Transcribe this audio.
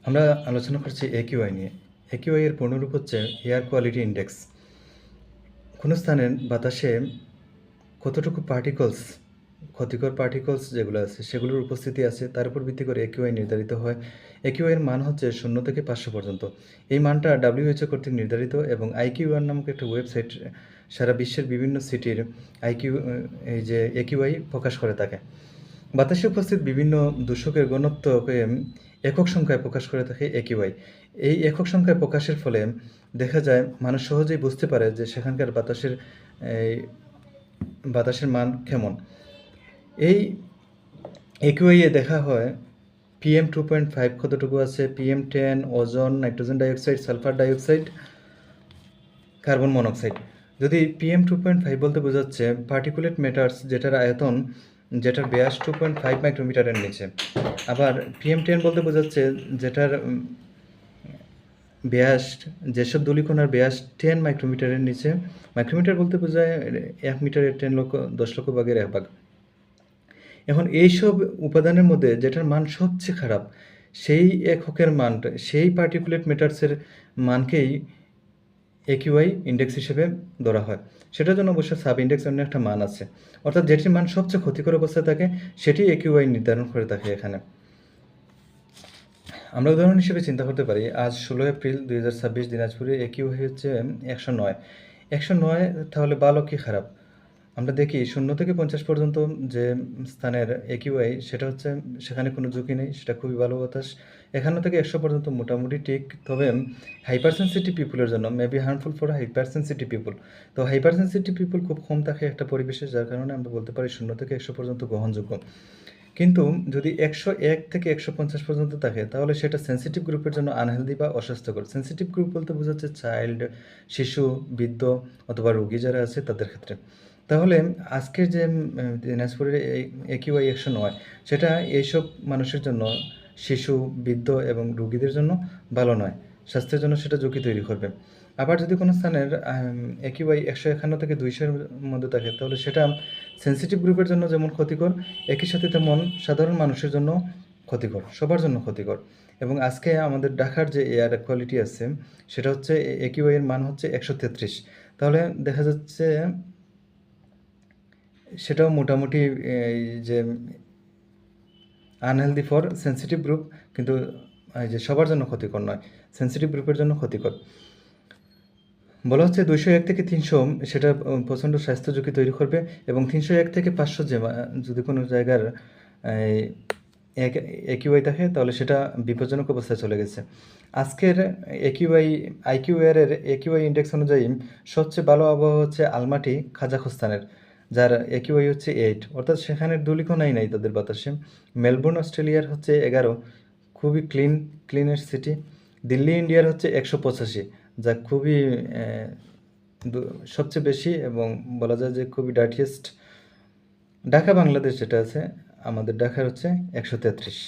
আমরা আলোচনা করছি একিউআই নিয়ে। একিউআই এর পূর্ণরূপ হচ্ছে এয়ার কোয়ালিটি ইন্ডেক্স। কোনো স্থানের বাতাসে কতটুকু ক্ষতিকর পার্টিকলস যেগুলো আছে সেগুলোর উপস্থিতি আছে তার উপর ভিত্তি করে একিউআই নির্ধারিত হয়। একিউআই এর মান হচ্ছে 0 থেকে 500 পর্যন্ত। এই মানটা WHO কর্তৃক নির্ধারিত এবং আইকিউআর নামক একটা ওয়েবসাইট সারা বিশ্বের বিভিন্ন সিটির এই যে একিউআই প্রকাশ করে থাকে। বাতাসে উপস্থিত বিভিন্ন দূষকের ঘনত্বকে একক সংখ্যায় প্রকাশ করে থাকে একিউআই। এই একক সংখ্যায় প্রকাশের ফলে দেখা যায় মানুষ সহজেই বুঝতে পারে যে সেখানকার এই বাতাসের মান কেমন। এই একিউআইয়ে দেখা হয় PM2.5 কতটুকু আছে, PM10, ozone, nitrogen dioxide, sulphur dioxide, carbon monoxide. যদি PM2.5 বলতে বোঝাচ্ছে পার্টিকুলেট ম্যাটার্স যেটার ব্যাস 2.5 মাইক্রোমিটারের নিচে। আবার PM10 বলতে বোঝাচ্ছে যেটার ব্যাস যেসব ধূলিকণার ব্যাস 10 মাইক্রোমিটারের নিচে। মাইক্রোমিটার বলতে বোঝায় 1 মিটারের 10 লক্ষ ভাগের 1 ভাগ। এখন এইসব উপাদানের মধ্যে যেটার মান সবচেয়ে খারাপ সেই এককের মানটা, সেই পার্টিকুলেট ম্যাটার্সের মানকেই একিউআই ইন্ডেক্স হিসেবে ধরা হয়। সেটার জন্য অবশ্য সাব ইন্ডেক্স নামে একটা মান আছে, অর্থাৎ যেটির মান সবচেয়ে ক্ষতিকর অবস্থায় থাকে সেটি একিউআই নির্ধারণ করে থাকে এখানে। আমরা উদাহরণ হিসেবে চিন্তা করতে পারি, আজ 16 এপ্রিল 2026 দিনাজপুরে একিউআই হচ্ছে 109। 109 তাহলে ভালো কি খারাপ? আমরা দেখি 0 থেকে 50 পর্যন্ত যে স্থানের একিউআই সেটা হচ্ছে সেখানে কোনো ঝুঁকি নেই, সেটা খুবই ভালো বাতাস। 51 থেকে 100 পর্যন্ত মোটামুটি ঠিক। তবে হাইপার সেন্সিটিভ পিপুলের জন্য maybe harmful for hyper sensitive people. তো হাইপার সেন্সিটিভ পিপুল খুব কম থাকে একটা পরিবেশে, যার কারণে আমরা বলতে পারি 0 থেকে 100 পর্যন্ত গ্রহণযোগ্য। কিন্তু যদি 101 থেকে 150 পর্যন্ত থাকে তাহলে সেটা সেন্সিটিভ গ্রুপের জন্য আনহেলদি বা অস্বাস্থ্যকর। সেন্সিটিভ গ্রুপ বলতে বোঝাচ্ছে চাইল্ড, শিশু, বৃদ্ধ অথবা রোগী যারা আছে তাদের ক্ষেত্রে। তাহলে আজকের যে দিনাজপুরের একিউআই 109 সেটা এইসব মানুষের জন্য, শিশু, বৃদ্ধ এবং রোগীদের জন্য ভালো নয়। স্বাস্থ্যের জন্য সেটা ঝুঁকি তৈরি করবে। আবার যদি কোনো স্থানের একিউআই 151 থেকে 200 এর মধ্যে থাকে তাহলে সেটা সেন্সিটিভ গ্রুপের জন্য যেমন ক্ষতিকর, একই সাথে তেমন সাধারণ মানুষের জন্য ক্ষতিকর, সবার জন্য ক্ষতিকর। এবং আজকে আমাদের ঢাকার যে এয়ার কোয়ালিটি আছে সেটা হচ্ছে একিউআই এর মান হচ্ছে 133। তাহলে দেখা যাচ্ছে সেটাও মোটামুটি এই যে আনহেলদি ফর সেন্সিটিভ গ্রুপ, কিন্তু এই যে সবার জন্য ক্ষতিকর নয়, সেন্সিটিভ গ্রুপের জন্য ক্ষতিকর। বলা হচ্ছে 201 থেকে 300 সেটা প্রচণ্ড স্বাস্থ্য ঝুঁকি তৈরি করবে, এবং 301 থেকে 500 যদি কোনো জায়গার একিউআই থাকে তাহলে সেটা বিপজ্জনক অবস্থায় চলে গেছে। আজকের আইকিউআর একিউআই ইন্ডেক্স অনুযায়ী সবচেয়ে ভালো আবহাওয়া হচ্ছে আলমাটি, কাজাখস্তানের, যার একিউআই হচ্ছে 8, অর্থাৎ সেখানের ধূলিকণাই নাই তাদের বাতাসে। মেলবোর্ন অস্ট্রেলিয়ার হচ্ছে 11, খুবই ক্লিনের সিটি। দিল্লি ইন্ডিয়ার হচ্ছে 185, যা খুবই সবচেয়ে বেশি এবং বলা যায় যে খুবই ডার্টিয়েস্ট। ঢাকা বাংলাদেশ যেটা আছে, আমাদের ঢাকার হচ্ছে 133।